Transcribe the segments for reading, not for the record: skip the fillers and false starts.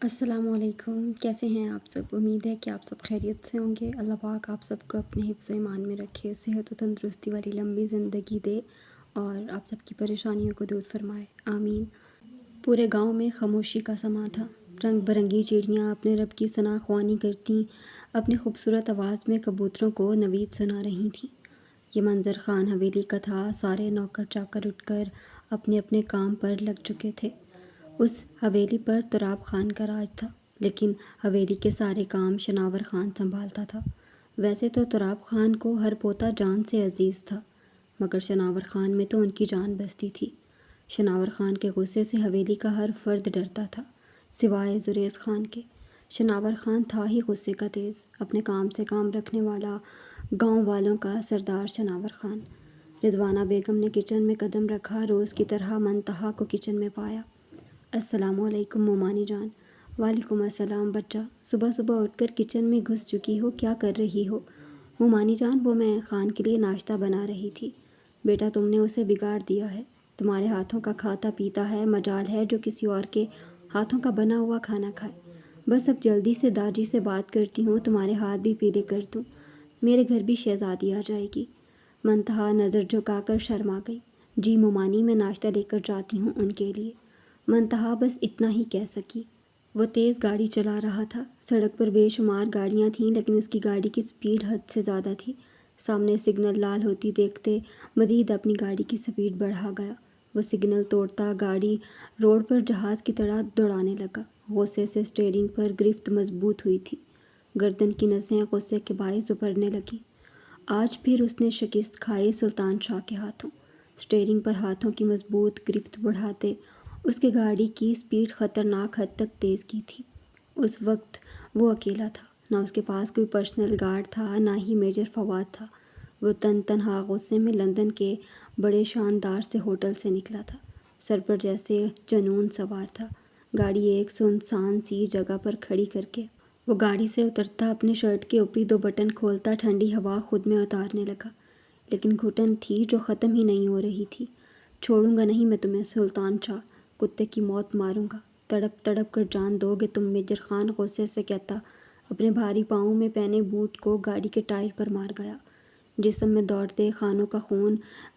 السلام علیکم، کیسے ہیں آپ سب؟ امید ہے کہ آپ سب خیریت سے ہوں گے۔ اللہ پاک آپ سب کو اپنے حفظ و ایمان میں رکھے، صحت و تندرستی والی لمبی زندگی دے اور آپ سب کی پریشانیوں کو دور فرمائے، آمین۔ پورے گاؤں میں خاموشی کا سماں تھا۔ رنگ برنگی چڑیاں اپنے رب کی ثنا خوانی کرتیں، اپنی خوبصورت آواز میں کبوتروں کو نوید سنا رہی تھیں۔ یہ منظر خان حویلی کا تھا۔ سارے نوکر چاکر اٹھ کر اپنے اپنے کام پر لگ چکے تھے۔ اس حویلی پر تراب خان کا راج تھا، لیکن حویلی کے سارے کام شناور خان سنبھالتا تھا۔ ویسے تو تراب خان کو ہر پوتا جان سے عزیز تھا، مگر شناور خان میں تو ان کی جان بستی تھی۔ شناور خان کے غصے سے حویلی کا ہر فرد ڈرتا تھا، سوائے زریز خان کے۔ شناور خان تھا ہی غصے کا تیز، اپنے کام سے کام رکھنے والا، گاؤں والوں کا سردار شناور خان۔ رضوانہ بیگم نے کچن میں قدم رکھا، روز کی طرح منتہا کو کچن میں پایا۔ السلام علیکم مومانی جان۔ وعلیکم السلام بچہ، صبح صبح اٹھ کر کچن میں گھس چکی ہو، کیا کر رہی ہو؟ مومانی جان، وہ میں خان کے لیے ناشتہ بنا رہی تھی۔ بیٹا تم نے اسے بگاڑ دیا ہے، تمہارے ہاتھوں کا کھاتا پیتا ہے، مجال ہے جو کسی اور کے ہاتھوں کا بنا ہوا کھانا کھائے۔ بس اب جلدی سے داجی سے بات کرتی ہوں، تمہارے ہاتھ بھی پیلے کر دوں، میرے گھر بھی شہزادی آ جائے گی۔ منتہا نظر جھکا کر شرما گئی۔ جی مومانی، میں ناشتہ لے کر جاتی ہوں ان کے لیے۔ منتہا بس اتنا ہی کہہ سکی۔ وہ تیز گاڑی چلا رہا تھا۔ سڑک پر بے شمار گاڑیاں تھیں، لیکن اس کی گاڑی کی سپیڈ حد سے زیادہ تھی۔ سامنے سگنل لال ہوتی دیکھتے مزید اپنی گاڑی کی سپیڈ بڑھا گیا۔ وہ سگنل توڑتا گاڑی روڈ پر جہاز کی طرح دوڑانے لگا۔ غصے سے اسٹیئرنگ پر گرفت مضبوط ہوئی تھی، گردن کی نسیں غصے کے باعث ابھرنے لگیں۔ آج پھر اس نے شکست کھائی سلطان شاہ کے ہاتھوں۔ اسٹیئرنگ پر ہاتھوں کی مضبوط گرفت بڑھاتے اس کے گاڑی کی سپیڈ خطرناک حد تک تیز کی تھی۔ اس وقت وہ اکیلا تھا، نہ اس کے پاس کوئی پرسنل گارڈ تھا، نہ ہی میجر فواد تھا۔ وہ تنہا غصے میں لندن کے بڑے شاندار سے ہوٹل سے نکلا تھا، سر پر جیسے جنون سوار تھا۔ گاڑی ایک سنسان سی جگہ پر کھڑی کر کے وہ گاڑی سے اترتا، اپنے شرٹ کے اوپری 2 بٹن کھولتا، ٹھنڈی ہوا خود میں اتارنے لگا، لیکن گھٹن تھی جو ختم ہی نہیں ہو رہی تھی۔ چھوڑوں گا نہیں میں تمہیں سلطان شاہ، کتے کی موت ماروں گا، تڑپ تڑپ کر جان دو گے تم، میجر خان غصے سے کہتا اپنے بھاری پاؤں میں پہنے بوٹ کو گاڑی کے ٹائر پر مار گیا۔ جسم میں دوڑتے خانوں کا خون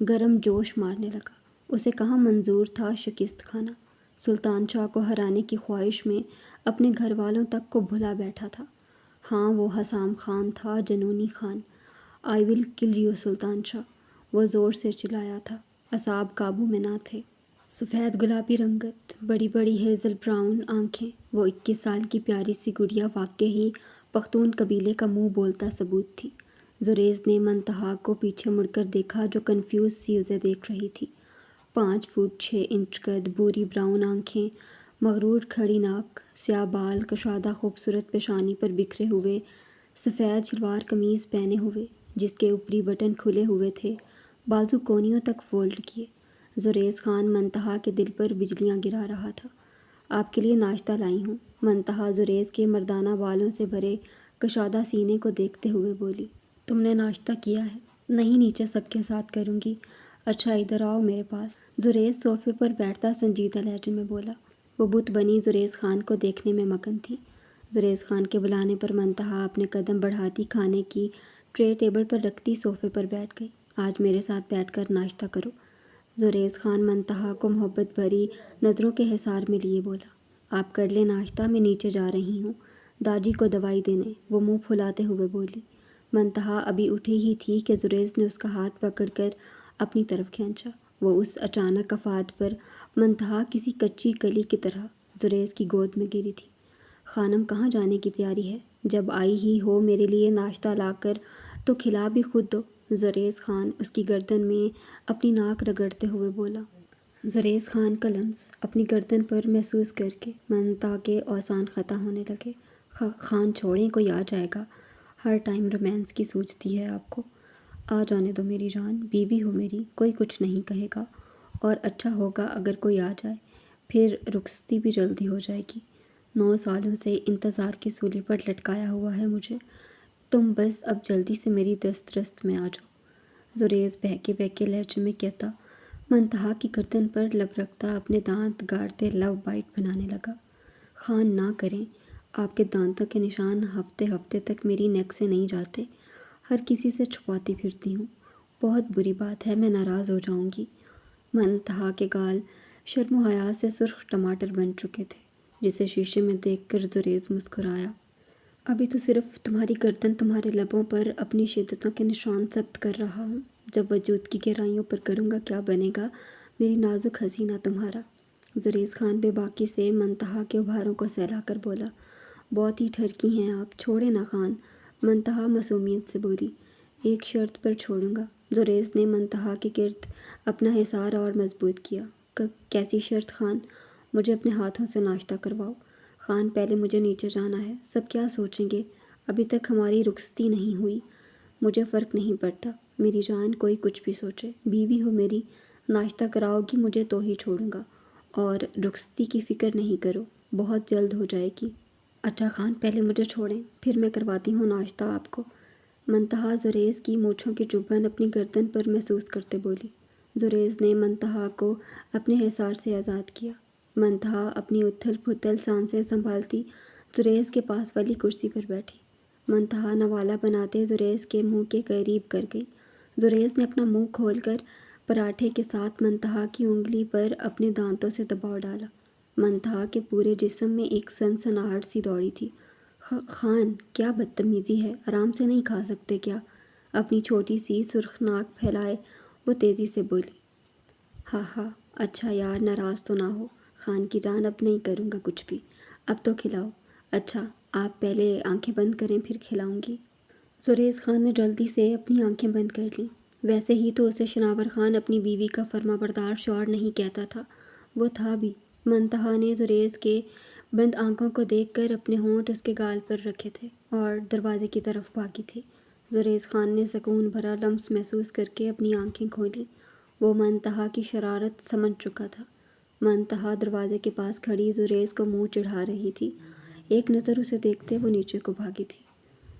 گرم جوش مارنے لگا۔ اسے کہاں منظور تھا شکست کھانا؟ سلطان شاہ کو ہرانے کی خواہش میں اپنے گھر والوں تک کو بھلا بیٹھا تھا۔ ہاں، وہ حسام خان تھا، جنونی خان۔ آئی ول کل یو سلطان شاہ، وہ زور سے چلایا تھا۔ اعصاب قابو میں نہ تھے۔ سفید گلابی رنگت، بڑی بڑی ہیزل براؤن آنکھیں، وہ 21 سال کی پیاری سی گڑیا واقعی پختون قبیلے کا منہ بولتا ثبوت تھی۔ زریز نے منتہا کو پیچھے مڑ کر دیکھا، جو کنفیوز سی اسے دیکھ رہی تھی۔ 5 فٹ 6 انچ قد، بھوری براؤن آنکھیں، مغرور کھڑی ناک، سیاہ بال، کشادہ خوبصورت پیشانی پر بکھرے ہوئے سفید شلوار قمیض پہنے ہوئے، جس کے اوپری بٹن کھلے ہوئے تھے، بازو کونیوں تک فولڈ کیے۔ زریز خان منتہا کے دل پر بجلیاں گرا رہا تھا۔ آپ کے لیے ناشتہ لائی ہوں، منتہا زریز کے مردانہ بالوں سے بھرے کشادہ سینے کو دیکھتے ہوئے بولی۔ تم نے ناشتہ کیا ہے؟ نہیں، نیچے سب کے ساتھ کروں گی۔ اچھا ادھر آؤ میرے پاس، زریز صوفے پر بیٹھتا سنجیدہ لہجے میں بولا۔ وہ بت بنی زریز خان کو دیکھنے میں مگن تھی۔ زریز خان کے بلانے پر منتہا اپنے قدم بڑھاتی کھانے کی ٹرے ٹیبل پر رکھتی صوفے پر بیٹھ گئی۔ آج میرے ساتھ بیٹھ کر ناشتہ کرو، زریز خان منتہا کو محبت بھری نظروں کے حصار میں لیے بولا۔ آپ کر لیں ناشتہ، میں نیچے جا رہی ہوں داجی کو دوائی دینے، وہ منہ پھلاتے ہوئے بولی۔ منتہا ابھی اٹھی ہی تھی کہ زریز نے اس کا ہاتھ پکڑ کر اپنی طرف کھینچا۔ وہ اس اچانک آفات پر منتہا کسی کچی کلی کی طرح زریز کی گود میں گری تھی۔ خانم کہاں جانے کی تیاری ہے؟ جب آئی ہی ہو میرے لیے ناشتہ لا کر تو کھلا بھی خود دو، زریز خان اس کی گردن میں اپنی ناک رگڑتے ہوئے بولا۔ زریز خان کا لمس اپنی گردن پر محسوس کر کے منتہا کے اوزان خطا ہونے لگے۔ خان چھوڑیں، کوئی آ جائے گا، ہر ٹائم رومانس کی سوچتی ہے آپ کو۔ آ جانے دو میری جان، بیوی ہو میری، کوئی کچھ نہیں کہے گا، اور اچھا ہوگا اگر کوئی آ جائے، پھر رخصتی بھی جلدی ہو جائے گی۔ 9 سالوں سے انتظار کی سولی پر لٹکایا ہوا ہے مجھے، تم بس اب جلدی سے میری دست رست میں آ جاؤ، زریز بہکے بہکے لہجے میں کہتا منتہا کی گردن پر لب رکھتا اپنے دانت گاڑتے لو بائٹ بنانے لگا۔ خان نہ کریں، آپ کے دانتوں کے نشان ہفتے ہفتے تک میری نیک سے نہیں جاتے، ہر کسی سے چھپاتی پھرتی ہوں، بہت بری بات ہے، میں ناراض ہو جاؤں گی۔ منتہا کے گال شرم و حیا سے سرخ ٹماٹر بن چکے تھے، جسے شیشے میں دیکھ کر زریز مسکرایا۔ ابھی تو صرف تمہاری گردن تمہارے لبوں پر اپنی شدتوں کے نشان ثبت کر رہا ہوں، جب وجود کی گہرائیوں پر کروں گا کیا بنے گا میری نازک حسینہ تمہارا۔ زریز خان بے باکی سے منتہا کے ابھاروں کو سہلا کر بولا، بہت ہی ٹھرکی ہیں آپ، چھوڑے نہ خان۔ منتہا معصومیت سے بولی، ایک شرط پر چھوڑوں گا۔ زریز نے منتہا کے گرد اپنا حصار اور مضبوط کیا۔ کیسی شرط خان؟ مجھے اپنے ہاتھوں سے ناشتہ کرواؤ۔ خان پہلے مجھے نیچے جانا ہے، سب کیا سوچیں گے، ابھی تک ہماری رخصتی نہیں ہوئی۔ مجھے فرق نہیں پڑتا میری جان، کوئی کچھ بھی سوچے، بیوی ہو میری، ناشتہ کراؤ گی مجھے تو ہی چھوڑوں گا، اور رخصتی کی فکر نہیں کرو، بہت جلد ہو جائے گی۔ اچھا خان پہلے مجھے چھوڑیں، پھر میں کرواتی ہوں ناشتہ آپ کو۔ منتہا زریز کی مونچھوں کی چبھن اپنی گردن پر محسوس کرتے بولی۔ زریز نے منتہا کو اپنے حصار سے آزاد کیا۔ منتہا اپنی اتھل پھتل سانسیں سنبھالتی زریز کے پاس والی کرسی پر بیٹھی۔ منتہا نوالا بناتے زریز کے منہ کے قریب کر گئی۔ زریز نے اپنا منہ کھول کر پراٹھے کے ساتھ منتہا کی انگلی پر اپنے دانتوں سے دباؤ ڈالا۔ منتہا کے پورے جسم میں ایک سنسناہٹ سی دوڑی تھی۔ خان کیا بدتمیزی ہے، آرام سے نہیں کھا سکتے کیا؟ اپنی چھوٹی سی سرخ ناک پھیلائے وہ تیزی سے بولی۔ ہاں ہاں، اچھا یار ناراض تو نہ ہو، خان کی جان اب نہیں کروں گا کچھ بھی، اب تو کھلاؤ۔ اچھا آپ پہلے آنکھیں بند کریں پھر کھلاؤں گی۔ زریز خان نے جلدی سے اپنی آنکھیں بند کر لیں۔ ویسے ہی تو اسے شناور خان اپنی بیوی کا فرما بردار شوہر نہیں کہتا تھا، وہ تھا بھی۔ منتہا نے زریز کے بند آنکھوں کو دیکھ کر اپنے ہونٹ اس کے گال پر رکھے تھے اور دروازے کی طرف بھاگی تھی۔ زریز خان نے سکون بھرا لمس محسوس کر کے اپنی آنکھیں کھولیں، وہ منتہا کی شرارت سمجھ چکا تھا۔ منتہا دروازے کے پاس کھڑی زریز کو منہ چڑھا رہی تھی، ایک نظر اسے دیکھتے وہ نیچے کو بھاگی تھی۔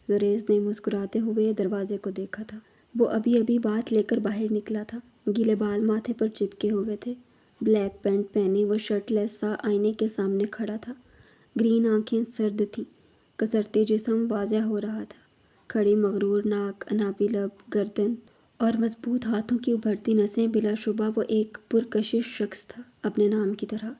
زریز نے مسکراتے ہوئے دروازے کو دیکھا تھا، وہ ابھی ابھی بات لے کر باہر نکلا تھا، گیلے بال ماتھے پر چپکے ہوئے تھے، بلیک پینٹ پہنے وہ شرٹ لیس سا آئینے کے سامنے کھڑا تھا، گرین آنکھیں سرد تھیں، کسرتے جسم واضح ہو رہا تھا، کھڑی مغرور ناک، انابی لب، گردن اور مضبوط ہاتھوں کی ابھرتی نسیں، بلا شبہ وہ ایک پرکشش شخص تھا، اپنے نام کی طرح۔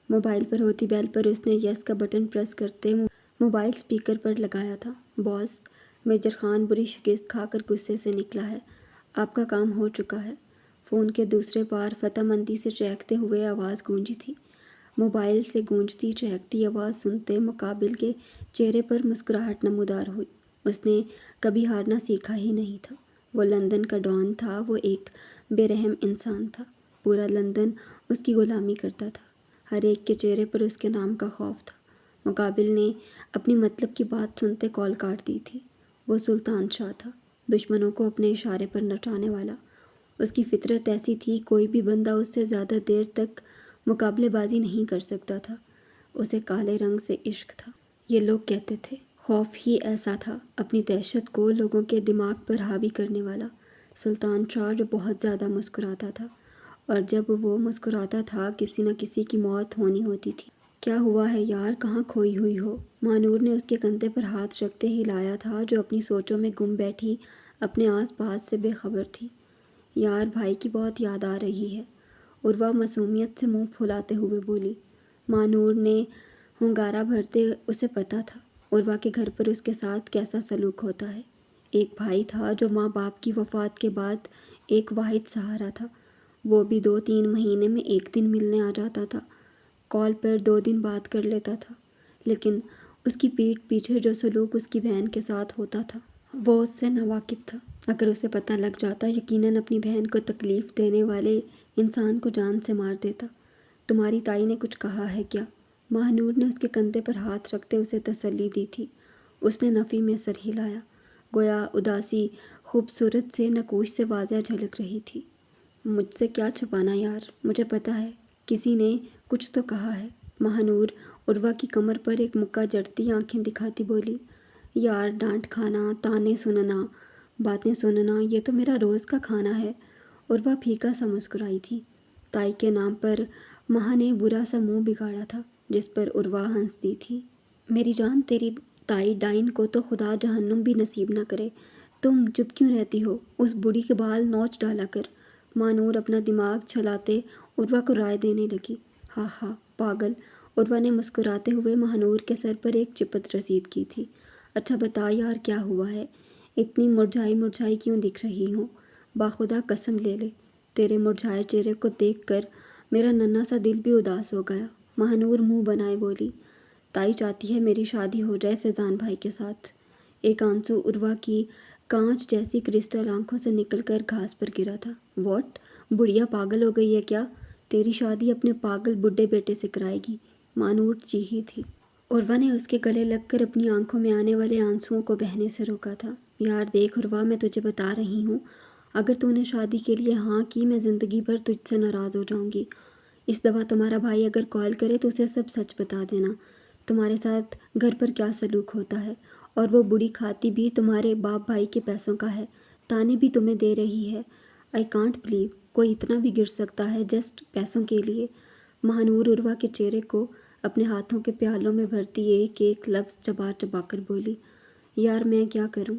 موبائل پر ہوتی بیل پر اس نے یس کا بٹن پریس کرتے موبائل سپیکر پر لگایا تھا۔ باس، میجر خان بری شکست کھا کر غصے سے نکلا ہے، آپ کا کام ہو چکا ہے۔ فون کے دوسرے پار فتح مندی سے چہکتے ہوئے آواز گونجی تھی۔ موبائل سے گونجتی چہکتی آواز سنتے مقابل کے چہرے پر مسکراہٹ نمودار ہوئی۔ اس نے کبھی ہارنا سیکھا ہی نہیں تھا، وہ لندن کا ڈان تھا، وہ ایک بے رحم انسان تھا، پورا لندن اس کی غلامی کرتا تھا، ہر ایک کے چہرے پر اس کے نام کا خوف تھا۔ مقابل نے اپنی مطلب کی بات سنتے کال کاٹ دی تھی۔ وہ سلطان شاہ تھا، دشمنوں کو اپنے اشارے پر نچانے والا۔ اس کی فطرت ایسی تھی، کوئی بھی بندہ اس سے زیادہ دیر تک مقابلے بازی نہیں کر سکتا تھا۔ اسے کالے رنگ سے عشق تھا، یہ لوگ کہتے تھے۔ خوف ہی ایسا تھا، اپنی دہشت کو لوگوں کے دماغ پر حاوی کرنے والا۔ سلطان شاہ جو بہت زیادہ مسکراتا تھا، اور جب وہ مسکراتا تھا کسی نہ کسی کی موت ہونی ہوتی تھی۔ کیا ہوا ہے یار، کہاں کھوئی ہوئی ہو؟ مانور نے اس کے کندھے پر ہاتھ رکھتے ہی لایا تھا، جو اپنی سوچوں میں گم بیٹھی اپنے آس پاس سے بے خبر تھی۔ یار بھائی کی بہت یاد آ رہی ہے، عروہ معصومیت سے منہ پھلاتے ہوئے بولی۔ مانور نے ہنگارہ بھرتے اسے پتہ تھا عروہ کے گھر پر اس کے ساتھ کیسا سلوک ہوتا ہے۔ ایک بھائی تھا جو ماں باپ کی وفات کے بعد ایک واحد سہارا تھا، وہ بھی 2-3 مہینے میں ایک دن ملنے آ جاتا تھا، کال پر 2 دن بات کر لیتا تھا، لیکن اس کی پیٹھ پیچھے جو سلوک اس کی بہن کے ساتھ ہوتا تھا وہ اس سے ناواقف تھا۔ اگر اسے پتہ لگ جاتا یقیناً اپنی بہن کو تکلیف دینے والے انسان کو جان سے مار دیتا۔ تمہاری تائی نے کچھ کہا ہے کیا؟ ماہ نور نے اس کے کندھے پر ہاتھ رکھتے اسے تسلی دی تھی۔ اس نے نفی میں سر ہلایا، گویا اداسی خوبصورت سے نقوش سے واضح جھلک رہی تھی۔ مجھ سے کیا چھپانا یار، مجھے پتہ ہے، کسی نے کچھ تو کہا ہے۔ ماہ نور عروہ کی کمر پر ایک مکہ جڑتی آنکھیں دکھاتی بولی۔ یار ڈانٹ کھانا، طعنے سننا، باتیں سننا، یہ تو میرا روز کا کھانا ہے۔ عروہ پھیکا سا مسکرائی تھی۔ تائی کے نام پر ماہ نے برا سا منہ بگاڑا تھا، جس پر عروہ ہنس دی تھی۔ میری جان، تیری تائی ڈائن کو تو خدا جہنم بھی نصیب نہ کرے۔ تم چپ کیوں رہتی ہو؟ اس بوڑھی کے بال نوچ ڈالا کر۔ مانور اپنا دماغ چلاتے عروہ کو رائے دینے لگی۔ ہاں ہاں پاگل، عروہ نے مسکراتے ہوئے مہنور کے سر پر ایک چپت رسید کی تھی۔ اچھا بتا یار، کیا ہوا ہے؟ اتنی مرجھائی مرجھائی کیوں دکھ رہی ہوں؟ باخدا قسم لے لے، تیرے مرجھائے چہرے کو دیکھ کر میرا ننھا سا دل بھی اداس ہو گیا۔ مہنور منہ بنائے بولی، تائی چاہتی ہے میری شادی ہو جائے فیضان بھائی کے ساتھ۔ ایک آنسو عروہ کی کانچ جیسی کرسٹل آنکھوں سے نکل کر گھاس پر گرا تھا۔ واٹ؟ بڑھیا پاگل ہو گئی ہے کیا؟ تیری شادی اپنے پاگل بڈھے بیٹے سے کرائے گی؟ مانور چیخی تھی۔ عروہ نے اس کے گلے لگ کر اپنی آنکھوں میں آنے والے آنسوؤں کو بہنے سے روکا تھا۔ یار دیکھ عروہ، میں تجھے بتا رہی ہوں، اگر تو نے شادی کے لیے ہاں کی، میں زندگی بھر تجھ سے ناراض ہو جاؤں گی۔ اس دفعہ تمہارا بھائی اگر کال کرے تو اسے سب سچ بتا دینا، تمہارے ساتھ گھر پر کیا سلوک ہوتا ہے، اور وہ بوڑھی کھاتی بھی تمہارے باپ بھائی کے پیسوں کا ہے، تانے بھی تمہیں دے رہی ہے۔ آئی کانٹ بلیو کوئی اتنا بھی گر سکتا ہے جسٹ پیسوں کے لیے۔ مہنور عروہ کے چہرے کو اپنے ہاتھوں کے پیالوں میں بھرتی ایک ایک لفظ چبا چبا کر بولی، یار میں کیا کروں؟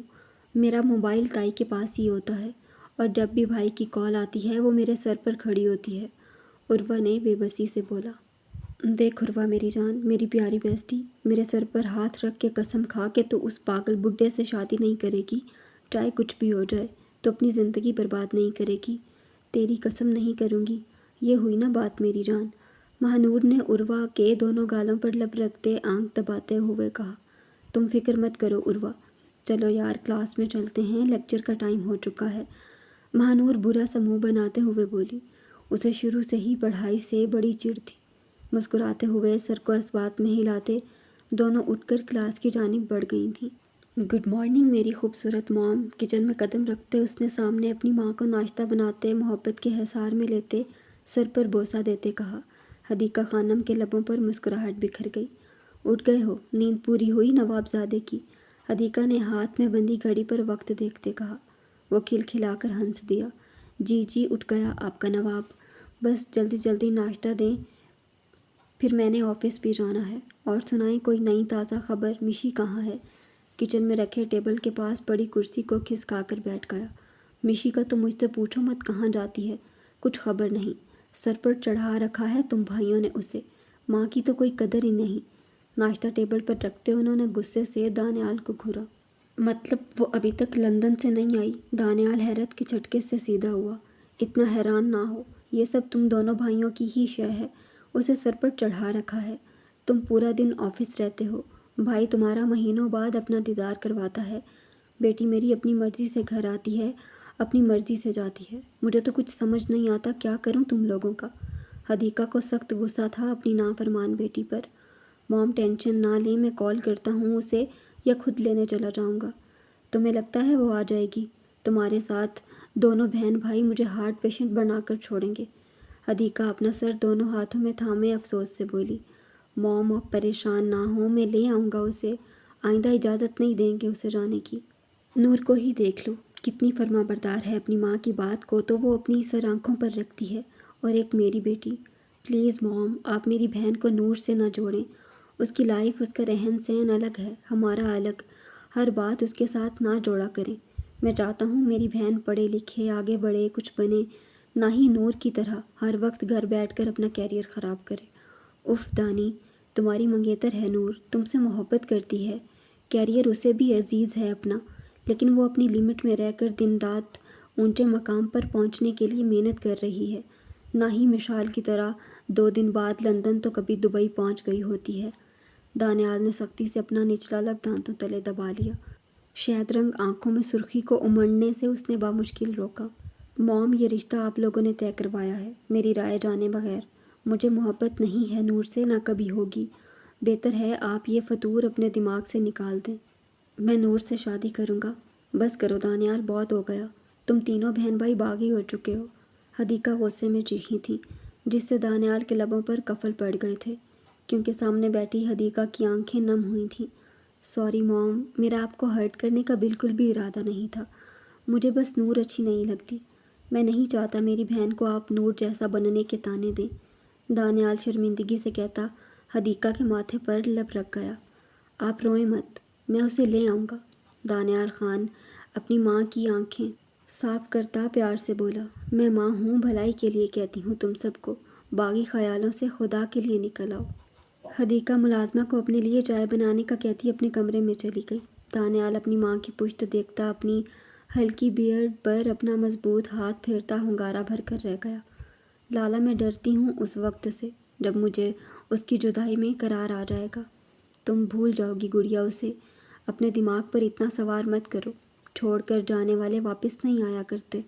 میرا موبائل تائی کے پاس ہی ہوتا ہے، اور جب بھی بھائی کی کال آتی ہے وہ میرے سر پر کھڑی ہوتی ہے۔ عروہ نے بے بسی سے بولا۔ دیکھ عروہ میری جان، میری پیاری بیسٹی، میرے سر پر ہاتھ رکھ کے قسم کھا کہ تو اس پاگل بڈھے سے شادی نہیں کرے گی، چاہے کچھ بھی ہو جائے، تو اپنی زندگی برباد نہیں کرے گی۔ تیری قسم نہیں کروں گی، یہ ہوئی نا بات میری جان؟ مہنور نے عروہ کے دونوں گالوں پر لب رکھتے آنکھ دباتے ہوئے کہا۔ تم فکر مت کرو عروہ، چلو یار کلاس میں چلتے ہیں، لیکچر کا ٹائم ہو چکا ہے۔ مہنور برا سا منہ بناتے ہوئے بولی۔ اسے شروع سے ہی پڑھائی سے بڑی چڑ تھی۔ مسکراتے ہوئے سر کو اس بات میں ہلاتے دونوں اٹھ کر کلاس کی جانب بڑھ گئی تھیں۔ گڈ مارننگ میری خوبصورت موم، کچن میں قدم رکھتے اس نے سامنے اپنی ماں کو ناشتہ بناتے محبت کے حصار میں لیتے سر پر بوسہ دیتے کہا۔ حدیقہ خانم کے لبوں پر مسکراہٹ بکھر گئی۔ اٹھ گئے ہو؟ نیند پوری ہوئی نواب زادے کی؟ حدیقہ نے ہاتھ میں بندھی گھڑی پر وقت دیکھتے کہا۔ وہ کھلکھلا کر ہنس دیا۔ جی جی اٹھ گیا آپ کا نواب، بس جلدی جلدی ناشتہ دیں، پھر میں نے آفس بھی جانا ہے۔ اور سنائیں کوئی نئی تازہ خبر؟ مشی کہاں ہے؟ کچن میں رکھے ٹیبل کے پاس پڑی کرسی کو کھسکا کر بیٹھ گیا۔ مشی کا تو مجھ سے پوچھو مت کہاں جاتی ہے، کچھ خبر نہیں، سر پر چڑھا رکھا ہے تم بھائیوں نے اسے، ماں کی تو کوئی قدر ہی نہیں۔ ناشتہ ٹیبل پر رکھتے انہوں نے غصے سے دانیال کو گھورا۔ مطلب وہ ابھی تک لندن سے نہیں آئی؟ دانیال حیرت کے جھٹکے سے سیدھا ہوا۔ اتنا حیران نہ ہو، یہ سب تم دونوں بھائیوں کی ہی شے ہے، اسے سر پر چڑھا رکھا ہے۔ تم پورا دن آفس رہتے ہو، بھائی تمہارا مہینوں بعد اپنا دیدار کرواتا ہے، بیٹی میری اپنی مرضی سے گھر آتی ہے، اپنی مرضی سے جاتی ہے، مجھے تو کچھ سمجھ نہیں آتا کیا کروں تم لوگوں کا۔ حدیقہ کو سخت غصہ تھا اپنی نافرمان بیٹی پر۔ موم ٹینشن نہ لیں، میں کال کرتا ہوں اسے یا خود لینے چلا جاؤں گا۔ تمہیں لگتا ہے وہ آ جائے گی؟ تمہارے ساتھ دونوں بہن بھائی مجھے ہارٹ پیشنٹ بنا کر چھوڑیں گے۔ حدیقہ اپنا سر دونوں ہاتھوں میں تھامے افسوس سے بولی۔ موم آپ پریشان نہ ہوں، میں لے آؤں گا اسے، آئندہ اجازت نہیں دیں گے اسے جانے کی۔ نور کو ہی دیکھ لو، کتنی فرما بردار ہے اپنی ماں کی بات کو تو وہ اپنی سر آنکھوں پر رکھتی ہے، اور ایک میری بیٹی۔ پلیز موم آپ میری بہن کو نور سے نہ جوڑیں، اس کی لائف، اس کا رہن سہن الگ ہے، ہمارا الگ، ہر بات اس کے ساتھ نہ جوڑا کریں۔ میں چاہتا ہوں میری بہن پڑھے لکھے آگے بڑھے کچھ بنے، نہ ہی نور کی طرح ہر وقت گھر بیٹھ کر اپنا کیریئر خراب کرے۔ اف دانی، تمہاری منگیتر ہے نور، تم سے محبت کرتی ہے، کیریئر اسے بھی عزیز ہے اپنا، لیکن وہ اپنی لمٹ میں رہ کر دن رات اونچے مقام پر پہنچنے کے لیے محنت کر رہی ہے، نہ ہی مشال کی طرح 2 دن بعد لندن تو کبھی دبئی پہنچ گئی ہوتی ہے۔ دانیال نے سختی سے اپنا نچلا لب دانتوں تلے دبا لیا۔ شہد رنگ آنکھوں میں سرخی کو امڑنے سے اس نے بامشکل روکا۔ موم یہ رشتہ آپ لوگوں نے طے کروایا ہے، میری رائے جانے بغیر۔ مجھے محبت نہیں ہے نور سے، نہ کبھی ہوگی، بہتر ہے آپ یہ فطور اپنے دماغ سے نکال دیں۔ میں نور سے شادی کروں گا۔ بس کرو دانیال، بہت ہو گیا، تم تینوں بہن بھائی باغی ہو چکے ہو۔ حدیقہ غصے میں چیخی تھی، جس سے دانیال کے لبوں پر قفل پڑ گئے تھے، کیونکہ سامنے بیٹھی حدیقہ کی آنکھیں نم ہوئی تھیں۔ سوری موم، میرا آپ کو ہرٹ کرنے کا بالکل بھی ارادہ نہیں تھا، مجھے بس نور اچھی نہیں لگتی، میں نہیں چاہتا میری بہن کو آپ نور جیسا بننے کے طعنے دیں۔ دانیال شرمندگی سے کہتا، حدیقہ کے ماتھے پر لب رکھ گیا۔ آپ روئیں مت، میں اسے لے آؤں گا۔ دانیال خان اپنی ماں کی آنکھیں صاف کرتا پیار سے بولا، میں ماں ہوں، بھلائی کے لیے کہتی ہوں تم سب کو، باغی خیالوں سے خدا کے لیے نکل آؤ۔ حدیقہ ملازمہ کو اپنے لیے چائے بنانے کا کہتی اپنے کمرے میں چلی گئی۔ دانیال اپنی ماں کی پشت دیکھتا اپنی ہلکی بیئرڈ پر اپنا مضبوط ہاتھ پھیرتا ہنگارہ بھر کر رہ گیا۔ لالا، میں ڈرتی ہوں اس وقت سے جب مجھے اس کی جدائی میں قرار آ جائے گا۔ تم بھول جاؤ گی گڑیا اسے، اپنے دماغ پر اتنا سوار مت کرو، چھوڑ کر جانے والے واپس نہیں آیا کرتے۔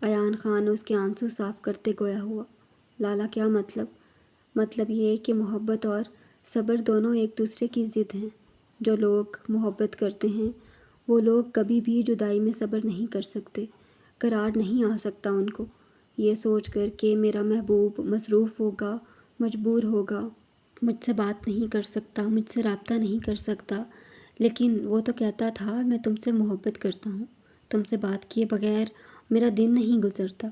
ایان خان اس کے آنسو صاف کرتے گویا ہوا، لالا کیا مطلب؟ مطلب یہ کہ محبت اور صبر دونوں ایک دوسرے کی ضد ہیں۔ جو لوگ محبت کرتے ہیں وہ لوگ کبھی بھی جدائی میں صبر نہیں کر سکتے، قرار نہیں آ سکتا ان کو، یہ سوچ کر کہ میرا محبوب مصروف ہوگا، مجبور ہوگا، مجھ سے بات نہیں کر سکتا، مجھ سے رابطہ نہیں کر سکتا، لیکن وہ تو کہتا تھا میں تم سے محبت کرتا ہوں، تم سے بات کیے بغیر میرا دن نہیں گزرتا۔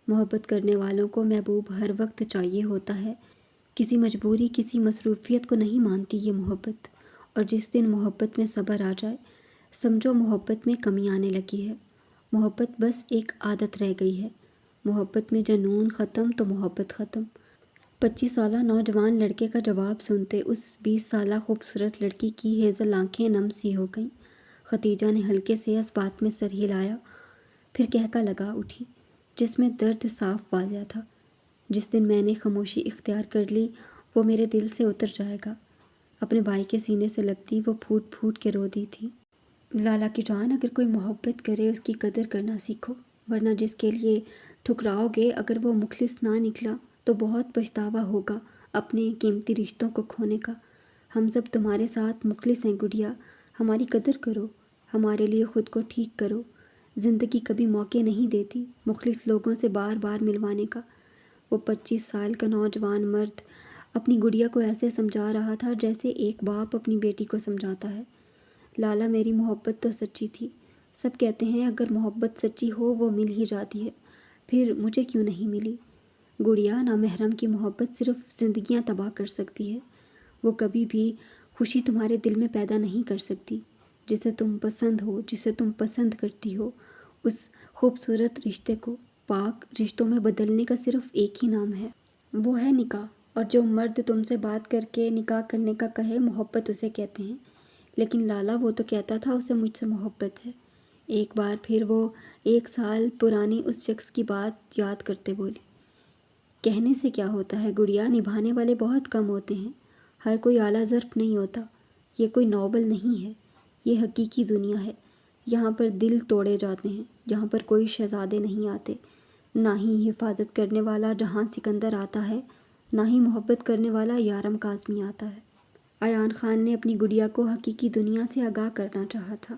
محبت کرنے والوں کو محبوب ہر وقت چاہیے ہوتا ہے، کسی مجبوری، کسی مصروفیت کو نہیں مانتی یہ محبت، اور جس دن محبت میں صبر آ جائے سمجھو محبت میں کمی آنے لگی ہے، محبت بس ایک عادت رہ گئی ہے، محبت میں جنون ختم تو محبت ختم۔ 25 سالہ نوجوان لڑکے کا جواب سنتے اس 20 سالہ خوبصورت لڑکی کی ہیزل آنکھیں نم سی ہو گئیں۔ ختیجہ نے ہلکے سے اس بات میں سر ہلایا، پھر کہکا لگا اٹھی، جس میں درد صاف واضح تھا، جس دن میں نے خاموشی اختیار کر لی وہ میرے دل سے اتر جائے گا۔ اپنے بھائی کے سینے سے لگتی وہ پھوٹ پھوٹ کے رو دی تھی۔ لالا کی جان، اگر کوئی محبت کرے اس کی قدر کرنا سیکھو، ورنہ جس کے لیے ٹھکراؤ گے اگر وہ مخلص نہ نکلا تو بہت پچھتاوا ہوگا اپنے قیمتی رشتوں کو کھونے کا۔ ہم سب تمہارے ساتھ مخلص ہیں گڑیا، ہماری قدر کرو، ہمارے لیے خود کو ٹھیک کرو۔ زندگی کبھی موقع نہیں دیتی مخلص لوگوں سے بار بار ملوانے کا۔ وہ 25 سال کا نوجوان مرد اپنی گڑیا کو ایسے سمجھا رہا تھا جیسے ایک باپ اپنی بیٹی کو سمجھاتا ہے۔ لالا، میری محبت تو سچی تھی، سب کہتے ہیں اگر محبت سچی ہو وہ مل ہی جاتی ہے، پھر مجھے کیوں نہیں ملی؟ گڑیا، نامحرم کی محبت صرف زندگیاں تباہ کر سکتی ہے، وہ کبھی بھی خوشی تمہارے دل میں پیدا نہیں کر سکتی۔ جسے تم پسند ہو، جسے تم پسند کرتی ہو، اس خوبصورت رشتے کو پاک رشتوں میں بدلنے کا صرف ایک ہی نام ہے، وہ ہے نکاح۔ اور جو مرد تم سے بات کر کے نکاح کرنے کا کہے محبت اسے کہتے ہیں، لیکن لالا وہ تو کہتا تھا اسے مجھ سے محبت ہے۔ ایک بار پھر وہ 1 سال پرانی اس شخص کی بات یاد کرتے بولے، کہنے سے کیا ہوتا ہے گڑیا، نبھانے والے بہت کم ہوتے ہیں، ہر کوئی اعلیٰ ظرف نہیں ہوتا، یہ کوئی ناول نہیں ہے، یہ حقیقی دنیا ہے، یہاں پر دل توڑے جاتے ہیں، جہاں پر کوئی شہزادے نہیں آتے، نہ ہی حفاظت کرنے والا جہاں سکندر آتا ہے، نہ ہی محبت کرنے والا یارم کاظمی آتا ہے۔ ایان خان نے اپنی گڑیا کو حقیقی دنیا سے آگاہ کرنا چاہا تھا۔